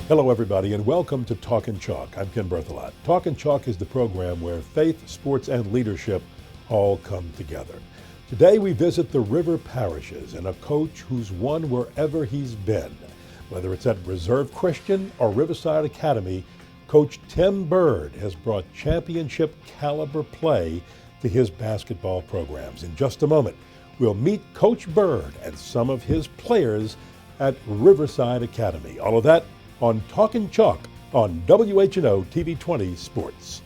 Hello, everybody, and welcome to Talkin' Chalk. I'm Ken Berthelot. Talkin' Chalk is the program where faith, sports, and leadership all come together. Today, we visit the river parishes and a coach who's won wherever he's been. Whether it's at Reserve Christian or Riverside Academy, Coach Tim Byrd has brought championship caliber play to his basketball programs. In just a moment, we'll meet Coach Byrd and some of his players at Riverside Academy. All of that on Talkin' Chalk on WHNO TV 20 Sports.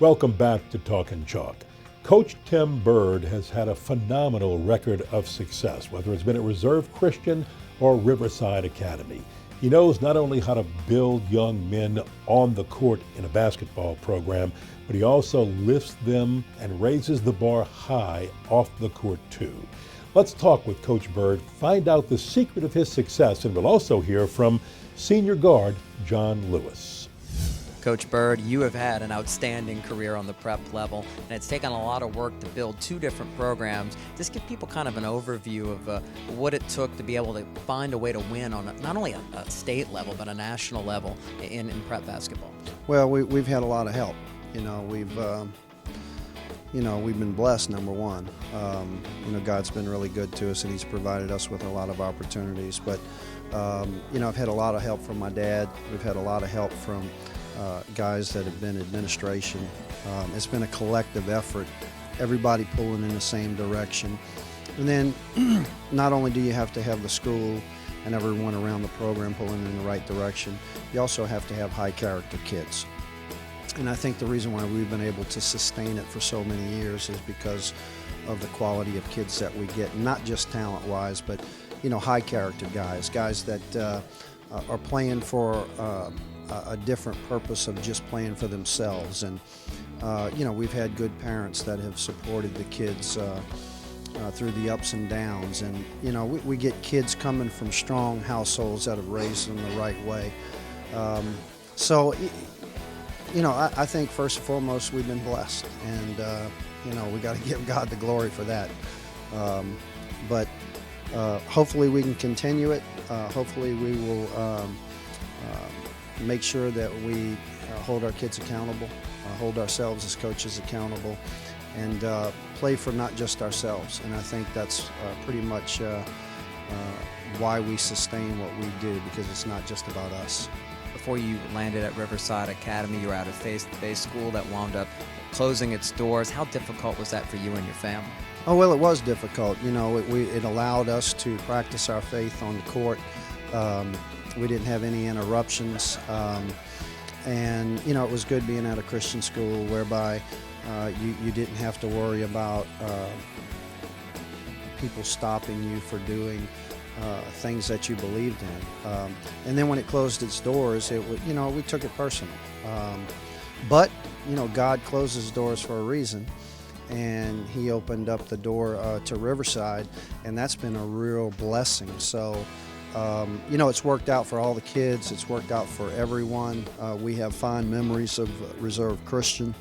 Welcome back to Talkin' Chalk. Coach Tim Byrd has had a phenomenal record of success, whether it's been at Reserve Christian or Riverside Academy. He knows not only how to build young men on the court in a basketball program, but he also lifts them and raises the bar high off the court too. Let's talk with Coach Byrd, find out the secret of his success, and we'll also hear from senior guard John Lewis. Coach Byrd, you have had an outstanding career on the prep level, and it's taken a lot of work to build two different programs. Just give people kind of an overview of what it took to be able to find a way to win on not only a state level, but a national level in prep basketball. Well, we've had a lot of help. We've been blessed, number one. God's been really good to us, and He's provided us with a lot of opportunities. But, I've had a lot of help from my dad. We've had a lot of help from guys that have been administration. It's been a collective effort, everybody pulling in the same direction. And then not only do you have to have the school and everyone around the program pulling in the right direction, you also have to have high character kids. And I think the reason why we've been able to sustain it for so many years is because of the quality of kids that we get, not just talent-wise, but high character guys that are playing for a different purpose of just playing for themselves. And we've had good parents that have supported the kids through the ups and downs. And we get kids coming from strong households that have raised them the right way. I think first and foremost we've been blessed, and we got to give God the glory for that. But hopefully we can continue it. Hopefully we will make sure that we hold our kids accountable, hold ourselves as coaches accountable, and play for not just ourselves. And I think that's pretty much why we sustain what we do, because it's not just about us. Before you landed at Riverside Academy, you were at a faith-based school that wound up closing its doors. How difficult was that for you and your family? Oh, well, it was difficult. It allowed us to practice our faith on the court. We didn't have any interruptions, and it was good being at a Christian school whereby you didn't have to worry about people stopping you for doing things that you believed in. And then when it closed its doors, we took it personal. But God closes doors for a reason, and He opened up the door to Riverside, and that's been a real blessing. So. It's worked out for all the kids. It's worked out for everyone. We have fond memories of Reserve Christian.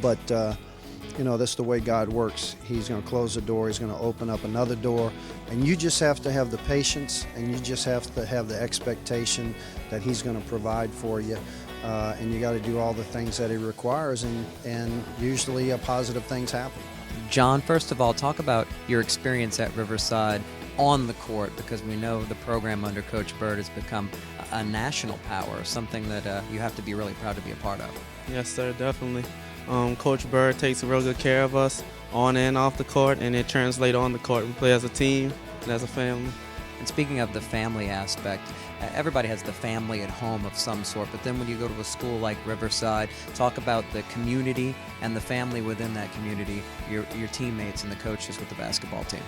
But, this is the way God works. He's going to close the door. He's going to open up another door. And you just have to have the patience, and you just have to have the expectation that He's going to provide for you. And you got to do all the things that He requires, and usually positive things happen. John, first of all, talk about your experience at Riverside on the court, because we know the program under Coach Byrd has become a national power, something that you have to be really proud to be a part of. Yes, sir, definitely. Coach Byrd takes real good care of us on and off the court, and it translates on the court. We play as a team and as a family. And speaking of the family aspect, everybody has the family at home of some sort, but then when you go to a school like Riverside, talk about the community and the family within that community, your teammates and the coaches with the basketball team.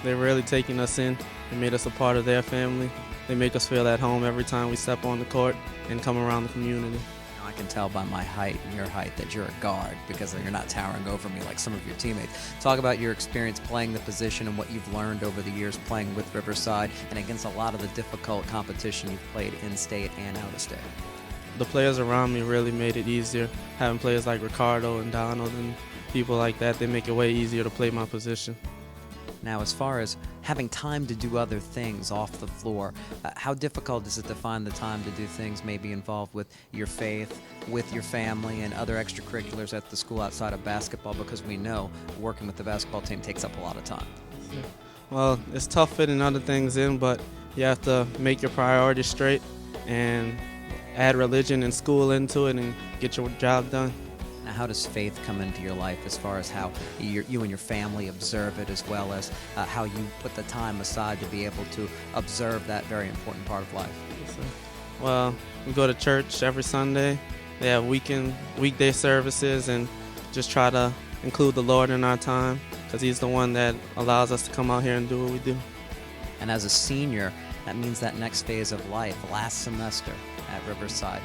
They're really taking us in and made us a part of their family. They make us feel at home every time we step on the court and come around the community. I can tell by my height and your height that you're a guard, because you're not towering over me like some of your teammates. Talk about your experience playing the position and what you've learned over the years playing with Riverside and against a lot of the difficult competition you've played in-state and out-of-state. The players around me really made it easier, having players like Ricardo and Donald and people like that, they make it way easier to play my position. Now, as far as having time to do other things off the floor, how difficult is it to find the time to do things maybe involved with your faith, with your family, and other extracurriculars at the school outside of basketball? Because we know working with the basketball team takes up a lot of time. Well, it's tough fitting other things in, but you have to make your priorities straight and add religion and school into it and get your job done. Now, how does faith come into your life as far as how you and your family observe it, as well as how you put the time aside to be able to observe that very important part of life? Well, we go to church every Sunday. They have weekday services, and just try to include the Lord in our time, because He's the one that allows us to come out here and do what we do. And as a senior, that means that next phase of life, last semester at Riverside,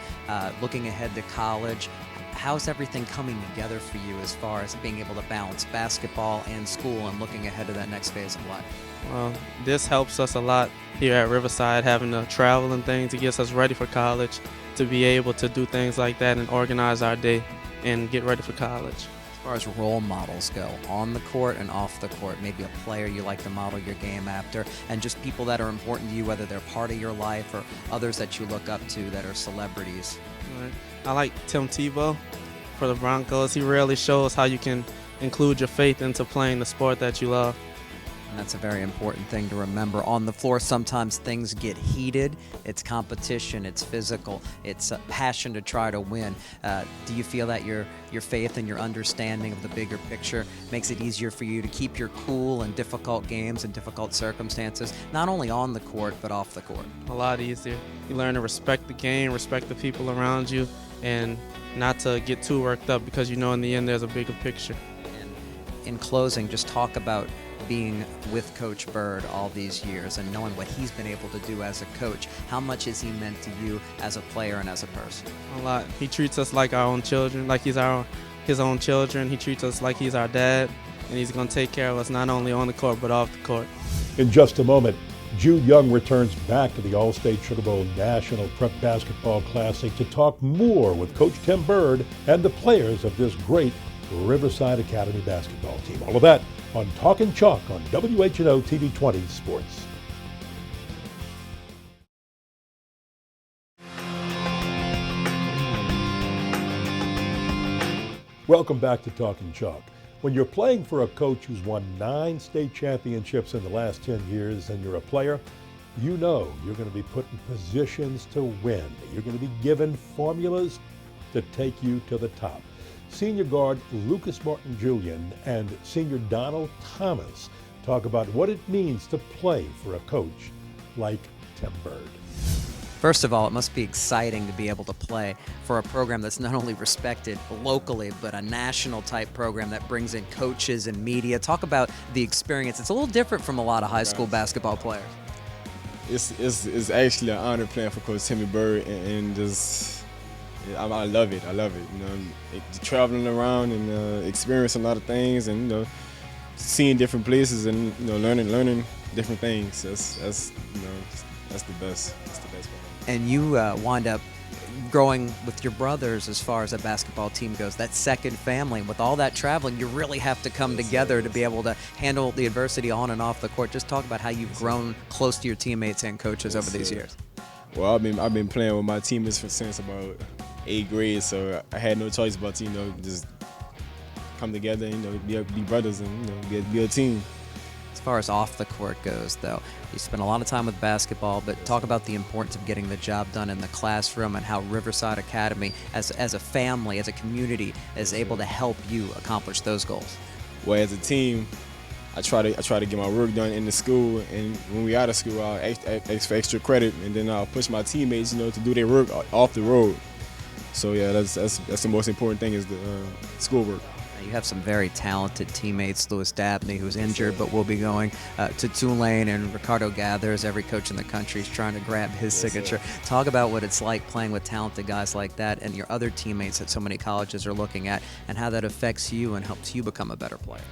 looking ahead to college. How's everything coming together for you as far as being able to balance basketball and school and looking ahead to that next phase of life? Well, this helps us a lot here at Riverside, having to travel and things. It gets us ready for college, to be able to do things like that and organize our day and get ready for college. As far as role models go, on the court and off the court, maybe a player you like to model your game after, and just people that are important to you, whether they're part of your life or others that you look up to that are celebrities. Right. I like Tim Tebow for the Broncos. He really shows how you can include your faith into playing the sport that you love. And that's a very important thing to remember. On the floor, sometimes things get heated. It's competition, it's physical, it's a passion to try to win. Do you feel that your faith and your understanding of the bigger picture makes it easier for you to keep your cool in difficult games and difficult circumstances, not only on the court, but off the court? A lot easier. You learn to respect the game, respect the people around you, and not to get too worked up, because you know in the end there's a bigger picture. And in closing, just talk about being with Coach Byrd all these years and knowing what he's been able to do as a coach. How much has he meant to you as a player and as a person? A lot. He treats us like our own children, like he's his own children. He treats us like he's our dad, and he's going to take care of us not only on the court but off the court. In just a moment, Jude Young returns back to the All-State Sugar Bowl National Prep Basketball Classic to talk more with Coach Tim Byrd and the players of this great Riverside Academy basketball team. All of that on Talkin' Chalk on WHNO TV 20 Sports. Welcome back to Talkin' Chalk. When you're playing for a coach who's won 9 state championships in the last 10 years and you're a player, you know you're going to be put in positions to win. You're going to be given formulas to take you to the top. Senior guard Lucas Martin-Julian and senior Donald Thomas talk about what it means to play for a coach like Tim Byrd. First of all, it must be exciting to be able to play for a program that's not only respected locally, but a national type program that brings in coaches and media. Talk about the experience. It's a little different from a lot of high school basketball players. It's actually an honor playing for Coach Tim Byrd, and just I love it. I love it. You know, traveling around and experiencing a lot of things, and you know, seeing different places, and you know, learning different things. That's you know, that's the best. That's the best part. And you wind up growing with your brothers as far as a basketball team goes, that second family. With all that traveling, you really have to come together to be able to handle the adversity on and off the court. Just talk about how you've grown close to your teammates and coaches over these years. Well, I've been playing with my teammates since about 8th grade, so I had no choice but to, you know, just come together and, you know, be brothers and, you know, be a team. As far as off the court goes, though, you spend a lot of time with basketball, but talk about the importance of getting the job done in the classroom and how Riverside Academy, as a family, as a community, is able to help you accomplish those goals. Well, as a team, I try to get my work done in the school, and when we out of school, I'll ask for extra credit, and then I'll push my teammates, you know, to do their work off the road. So yeah, that's the most important thing, is the schoolwork. You have some very talented teammates. Lewis Dabney, who's injured but will be going to Tulane, and Ricardo Gathers. Every coach in the country is trying to grab his signature. Talk about what it's like playing with talented guys like that and your other teammates that so many colleges are looking at, and how that affects you and helps you become a better player.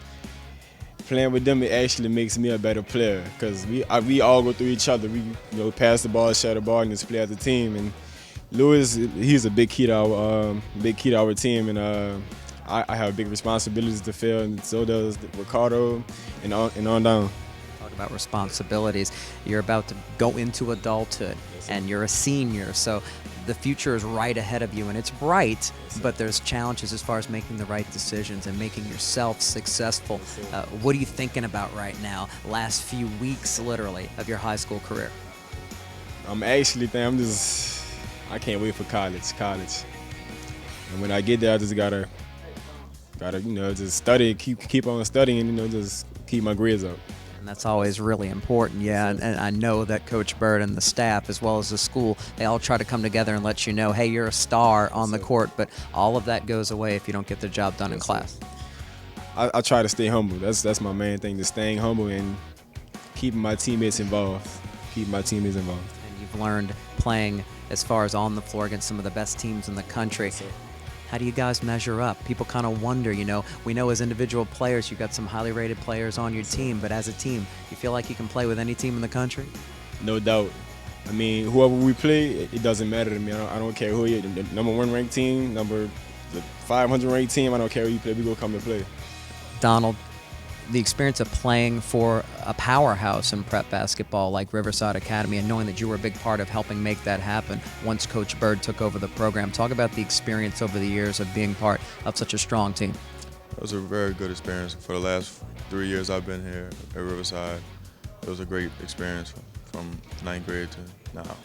Playing with them, it actually makes me a better player, because we all go through each other. We, you know, pass the ball, share the ball, and just play as a team. And Lewis, he's a big key to our team, and I have big responsibilities to fill, and so does Ricardo, and on down. Talk about responsibilities. You're about to go into adulthood, and you're a senior, so the future is right ahead of you, and it's bright, but there's challenges as far as making the right decisions and making yourself successful. What are you thinking about right now, last few weeks, literally, of your high school career? I'm actually thinking I can't wait for college. And when I get there, I just gotta just study, keep on studying, just keep my grades up. And that's always really important, yeah. And I know that Coach Byrd and the staff, as well as the school, they all try to come together and let you know, hey, you're a star on the court, but all of that goes away if you don't get the job done in class. I try to stay humble. That's my main thing, just staying humble and keeping my teammates involved. And you've learned playing as far as on the floor against some of the best teams in the country. How do you guys measure up? People kind of wonder, we know as individual players you've got some highly rated players on your team, but as a team, you feel like you can play with any team in the country? No doubt. I mean, whoever we play, it doesn't matter to me. I don't care who you're, the number 1 ranked team, the 500 ranked team, I don't care who you play, we go come to play. Donald, the experience of playing for a powerhouse in prep basketball like Riverside Academy and knowing that you were a big part of helping make that happen once Coach Byrd took over the program. Talk about the experience over the years of being part of such a strong team. It was a very good experience. For the last 3 years I've been here at Riverside, it was a great experience from 9th grade to now.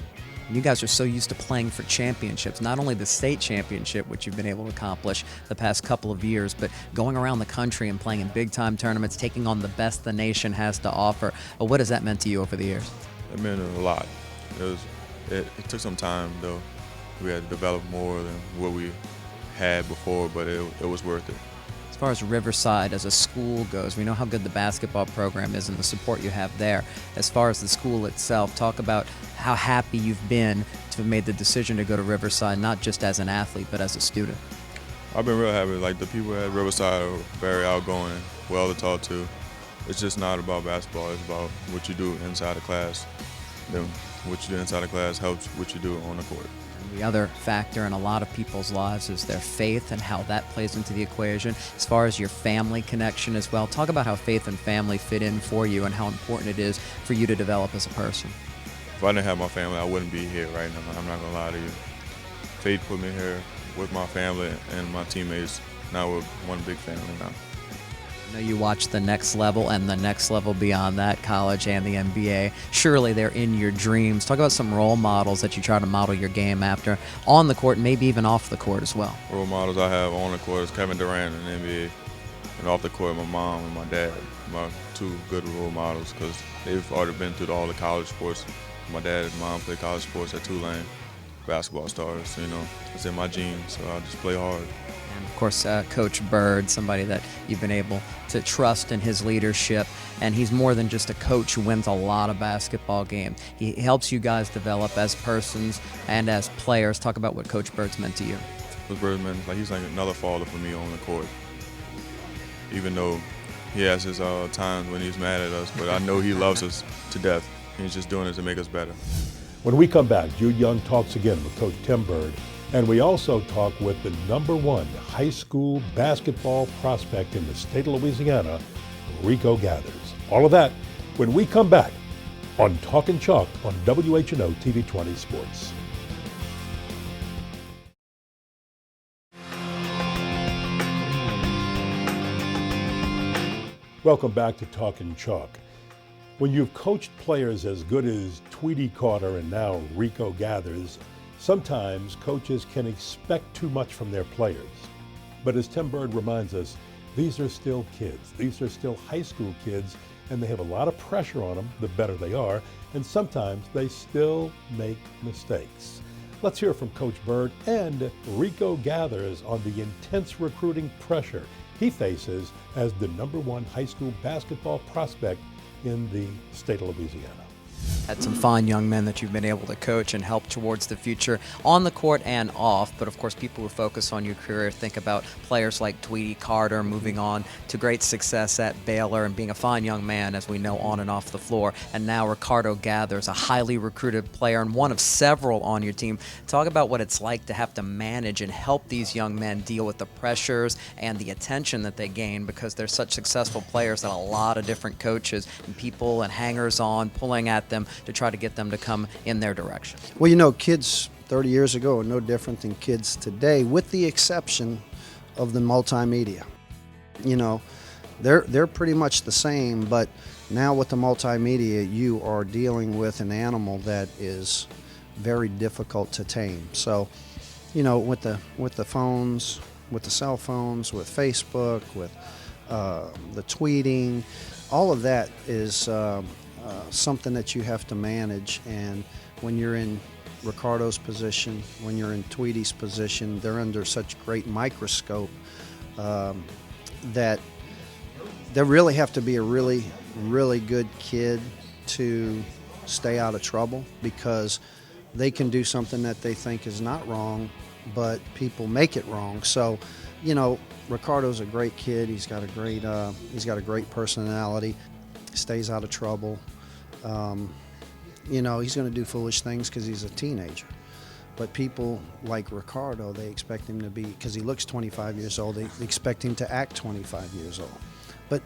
You guys are so used to playing for championships, not only the state championship, which you've been able to accomplish the past couple of years, but going around the country and playing in big-time tournaments, taking on the best the nation has to offer. What has that meant to you over the years? It meant a lot. It took some time, though. We had to develop more than what we had before, but it was worth it. As far as Riverside as a school goes, we know how good the basketball program is and the support you have there. As far as the school itself, talk about how happy you've been to have made the decision to go to Riverside, not just as an athlete, but as a student. I've been real happy. Like, the people at Riverside are very outgoing, well to talk to. It's just not about basketball, it's about what you do inside the class. Then what you do inside the class helps what you do on the court. The other factor in a lot of people's lives is their faith and how that plays into the equation. As far as your family connection as well, talk about how faith and family fit in for you and how important it is for you to develop as a person. If I didn't have my family, I wouldn't be here right now. I'm not going to lie to you. Faith put me here with my family and my teammates. Now we're one big family now. I know you watch the next level and the next level beyond that, college and the NBA. Surely they're in your dreams. Talk about some role models that you try to model your game after on the court, maybe even off the court as well. Role models I have on the court is Kevin Durant in the NBA, and off the court, my mom and my dad, my 2 good role models, because they've already been through all the college sports. My dad and mom play college sports at Tulane, basketball stars. It's in my genes, so I just play hard. And of course, Coach Byrd, somebody that you've been able to trust in his leadership. And he's more than just a coach who wins a lot of basketball games. He helps you guys develop as persons and as players. Talk about what Coach Byrd's meant to you. Coach Byrd, man, he's like another father for me on the court. Even though he has his times when he's mad at us, but I know he loves us to death. He's just doing it to make us better. When we come back, Jude Young talks again with Coach Tim Byrd, and we also talk with the #1 high school basketball prospect in the state of Louisiana, Rico Gathers. All of that when we come back on Talkin' Chalk on WHNO TV 20 Sports. Welcome back to Talkin' Chalk. When you've coached players as good as Tweety Carter and now Rico Gathers, sometimes coaches can expect too much from their players. But as Tim Byrd reminds us, these are still kids. These are still high school kids, and they have a lot of pressure on them the better they are, and sometimes they still make mistakes. Let's hear from Coach Byrd and Rico Gathers on the intense recruiting pressure he faces as the #1 high school basketball prospect in the state of Louisiana. Had some fine young men that you've been able to coach and help towards the future on the court and off. But of course, people who focus on your career think about players like Tweety Carter moving on to great success at Baylor and being a fine young man, as we know, on and off the floor. And now Ricardo Gathers, a highly recruited player and one of several on your team. Talk about what it's like to have to manage and help these young men deal with the pressures and the attention that they gain, because they're such successful players that a lot of different coaches and people and hangers-on pulling at them to try to get them to come in their direction. Well, you know, kids 30 years ago are no different than kids today, with the exception of the multimedia. You know, they're pretty much the same, but now with the multimedia, you are dealing with an animal that is very difficult to tame. So, you know, with the phones, with the cell phones, with Facebook, with the tweeting, all of that is something that you have to manage. And when you're in Ricardo's position, when you're in Tweety's position, they're under such great microscope that they really have to be a really, really good kid to stay out of trouble, because they can do something that they think is not wrong, but people make it wrong. So, you know, Ricardo's a great kid. He's got a great personality. Stays out of trouble. You know, he's going to do foolish things because he's a teenager. But people like Ricardo, they expect him to be, because he looks 25 years old, they expect him to act 25 years old. But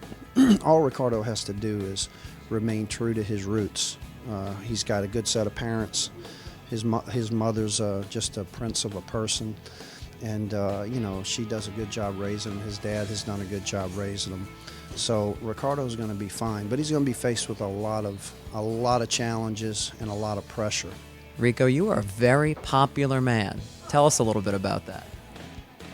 all Ricardo has to do is remain true to his roots. He's got a good set of parents. His mother's just a prince of a person. And, you know, she does a good job raising him. His dad has done a good job raising him. So Ricardo's going to be fine, but he's going to be faced with a lot of challenges and a lot of pressure. Rico, you are a very popular man. Tell us a little bit about that.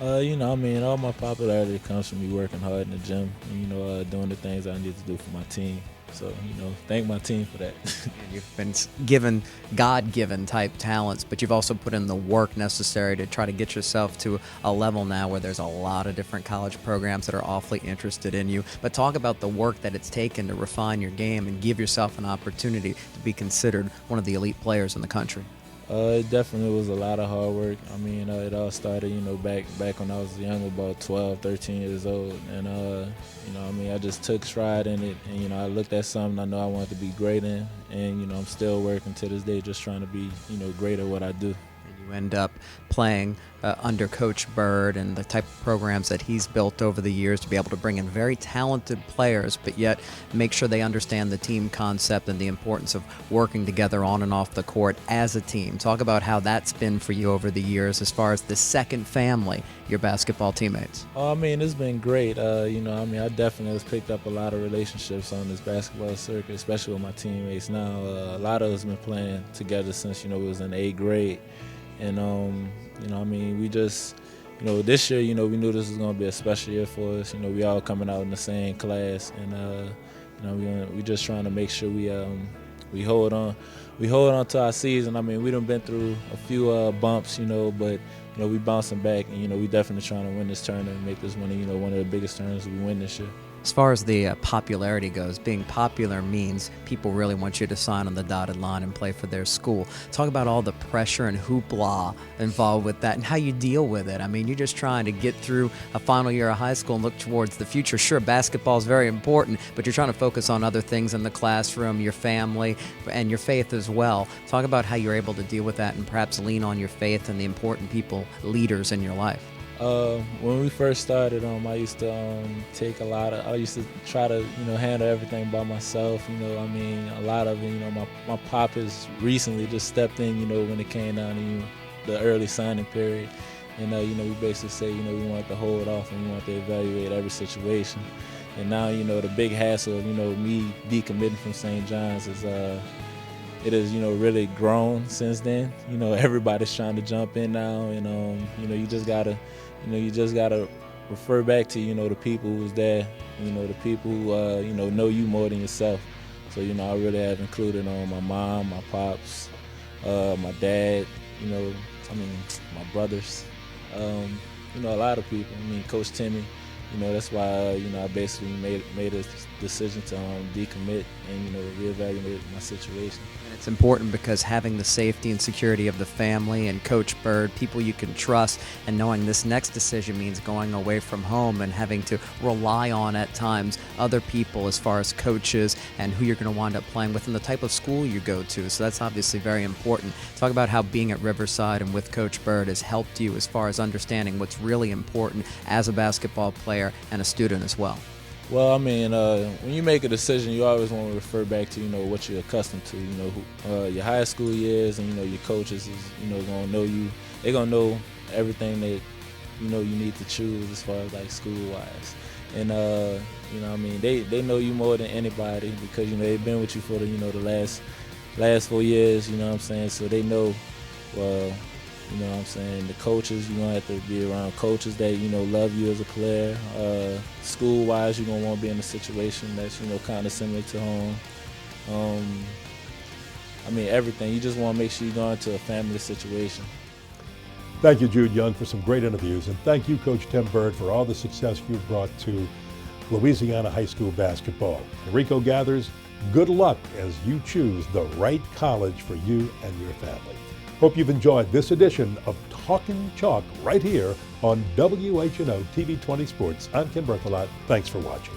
You know, I mean, all my popularity comes from me working hard in the gym and, you know, doing the things I need to do for my team. So, you know, thank my team for that. And you've been given God-given type talents, but you've also put in the work necessary to try to get yourself to a level now where there's a lot of different college programs that are awfully interested in you. But talk about the work that it's taken to refine your game and give yourself an opportunity to be considered one of the elite players in the country. It definitely was a lot of hard work. I mean, it all started, you know, back when I was young, about 12, 13 years old. And, you know, I mean, I just took stride in it. And, you know, I looked at something I know I wanted to be great in. And, you know, I'm still working to this day, just trying to be, you know, great at what I do. You end up playing under Coach Byrd and the type of programs that he's built over the years to be able to bring in very talented players, but yet make sure they understand the team concept and the importance of working together on and off the court as a team. Talk about how that's been for you over the years as far as the second family, your basketball teammates. Oh, I mean, it's been great. You know, I mean, I definitely have picked up a lot of relationships on this basketball circuit, especially with my teammates now. A lot of us have been playing together since, you know, we was in 8th grade. And, you know, I mean, we just, you know, this year, you know, we knew this was going to be a special year for us. You know, we all coming out in the same class. And, you know, we just trying to make sure we hold on. We hold on to our season. I mean, we done been through a few bumps, you know, but, you know, we bouncing back. And, you know, we definitely trying to win this tournament and make this one, you know, one of the biggest tournaments we win this year. As far as the popularity goes, being popular means people really want you to sign on the dotted line and play for their school. Talk about all the pressure and hoopla involved with that and how you deal with it. I mean, you're just trying to get through a final year of high school and look towards the future. Sure, basketball is very important, but you're trying to focus on other things in the classroom, your family, and your faith as well. Talk about how you're able to deal with that and perhaps lean on your faith and the important people, leaders in your life. When we first started, I used to I used to try to, you know, handle everything by myself. You know, I mean, a lot of it, you know, my pop has recently just stepped in, you know, when it came down to, you know, the early signing period. And, you know, we basically say, you know, we want to hold off and we want to evaluate every situation. And now, you know, the big hassle of, you know, me decommitting from St. John's is, it has, you know, really grown since then. You know, everybody's trying to jump in now, and you know, you just gotta refer back to, you know, the people who's there, you know, the people who you know you more than yourself. So, you know, I really have included my mom, my pops, my dad, you know, I mean, my brothers, you know, a lot of people. I mean, Coach Timmy, you know, that's why you know, I basically made a decision to decommit and, you know, reevaluate my situation. And it's important because having the safety and security of the family and Coach Byrd, people you can trust, and knowing this next decision means going away from home and having to rely on at times other people as far as coaches and who you're going to wind up playing with and the type of school you go to. So that's obviously very important. Talk about how being at Riverside and with Coach Byrd has helped you as far as understanding what's really important as a basketball player and a student as well. Well, I mean, when you make a decision, you always want to refer back to, you know, what you're accustomed to. You know, your high school years, and, you know, your coaches is, you know, gonna know you. They're gonna know everything that, you know, you need to choose as far as like school wise. And you know, I mean, they know you more than anybody because, you know, they've been with you for the, you know, the last 4 years. You know what I'm saying? So they know. Well, you know what I'm saying? The coaches, you're going to have to be around coaches that, you know, love you as a player. School-wise, you're going to want to be in a situation that's, you know, kind of similar to home. I mean, everything. You just want to make sure you're going to a family situation. Thank you, Jude Young, for some great interviews. And thank you, Coach Tim Byrd, for all the success you've brought to Louisiana high school basketball. And Rico gathers, good luck as you choose the right college for you and your family. Hope you've enjoyed this edition of Talkin' Chalk right here on WHNO TV 20 Sports. I'm Ken Berthelot. Thanks for watching.